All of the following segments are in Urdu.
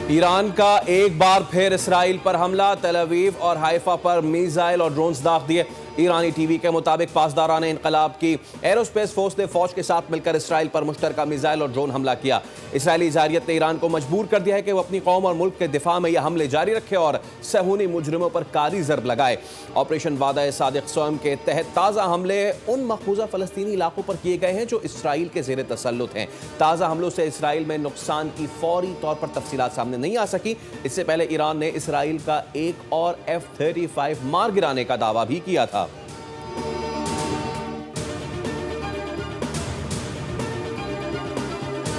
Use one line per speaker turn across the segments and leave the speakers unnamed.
ایران کا ایک بار پھر اسرائیل پر حملہ، تل اویو اور حائفہ پر میزائل اور ڈرونز داغ دیے۔ ایرانی ٹی وی کے مطابق پاسداران انقلاب کی ایرو اسپیس فورس نے فوج کے ساتھ مل کر اسرائیل پر مشترکہ میزائل اور ڈرون حملہ کیا۔ اسرائیلی جارحیت نے ایران کو مجبور کر دیا ہے کہ وہ اپنی قوم اور ملک کے دفاع میں یہ حملے جاری رکھے اور صہیونی مجرموں پر کاری ضرب لگائے۔ آپریشن وعدہ صادق سوئم کے تحت تازہ حملے ان مقبوضہ فلسطینی علاقوں پر کیے گئے ہیں جو اسرائیل کے زیر تسلط ہیں۔ تازہ حملوں سے اسرائیل میں نقصان کی فوری طور پر تفصیلات سامنے نہیں آ سکی۔ اس سے پہلے ایران نے اسرائیل کا ایک اور F-35 مار گرانے کا دعویٰ بھی کیا تھا۔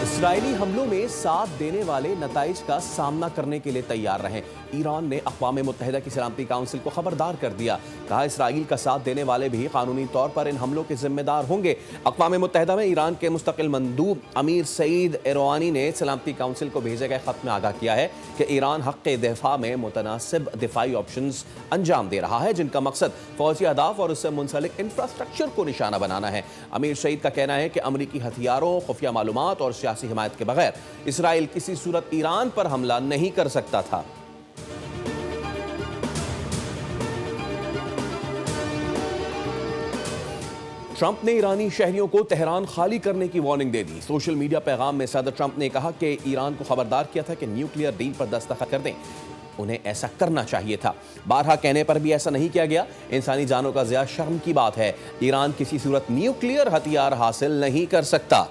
اسرائیلی حملوں میں ساتھ دینے والے نتائج کا سامنا کرنے کے لیے تیار رہیں۔ ایران نے اقوام متحدہ کی سلامتی کونسل کو خبردار کر دیا۔ کہا اسرائیل کا ساتھ دینے والے بھی قانونی طور پر ان حملوں کے ذمہ دار ہوں گے۔ اقوام متحدہ میں ایران کے مستقل مندوب امیر سعید ایروانی نے سلامتی کونسل کو بھیجے گئے خط میں آگاہ کیا ہے کہ ایران حق دفاع میں متناسب دفاعی آپشنز انجام دے رہا ہے جن کا مقصد فوجی اہداف اور اس سے منسلک انفراسٹرکچر کو نشانہ بنانا ہے۔ امیر سعید کا کہنا ہے کہ امریکی ہتھیاروں، خفیہ معلومات اور سیاسی حمایت کے بغیر اسرائیل کسی صورت ایران پر حملہ نہیں کر سکتا تھا۔ ٹرمپ نے ایرانی شہریوں کو تہران خالی کرنے کی وارننگ دے دی۔ سوشل میڈیا پیغام میں صدر ٹرمپ نے کہا کہ ایران کو خبردار کیا تھا کہ نیوکلیئر ڈیل پر دستخط کر دیں۔ انہیں ایسا کرنا چاہیے تھا۔ بارہا کہنے پر بھی ایسا نہیں کیا گیا۔ انسانی جانوں کا ضیاع شرم کی بات ہے۔ ایران کسی صورت نیوکلیئر ہتھیار حاصل نہیں کر سکتا۔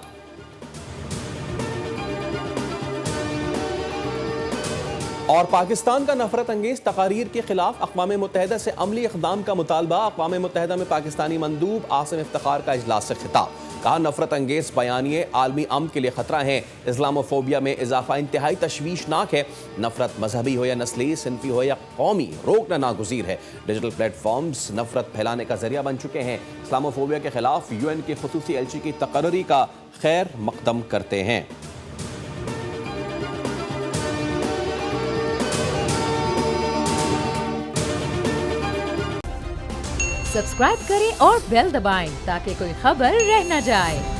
اور پاکستان کا نفرت انگیز تقاریر کے خلاف اقوام متحدہ سے عملی اقدام کا مطالبہ۔ اقوام متحدہ میں پاکستانی مندوب عاصم افتخار کا اجلاس سے خطاب۔ کہا نفرت انگیز بیانیے عالمی امن کے لیے خطرہ ہیں۔ اسلاموفوبیا میں اضافہ انتہائی تشویشناک ہے۔ نفرت مذہبی ہو یا نسلی، صنفی ہو یا قومی، روکنا ناگزیر ہے۔ ڈیجیٹل پلیٹ فارمز نفرت پھیلانے کا ذریعہ بن چکے ہیں۔ اسلاموفوبیا کے خلاف UN کے خصوصی ایلچی کی تقرری کا خیر مقدم کرتے ہیں۔
سبسکرائب کریں اور بیل دبائیں تاکہ کوئی خبر رہ نہ جائے۔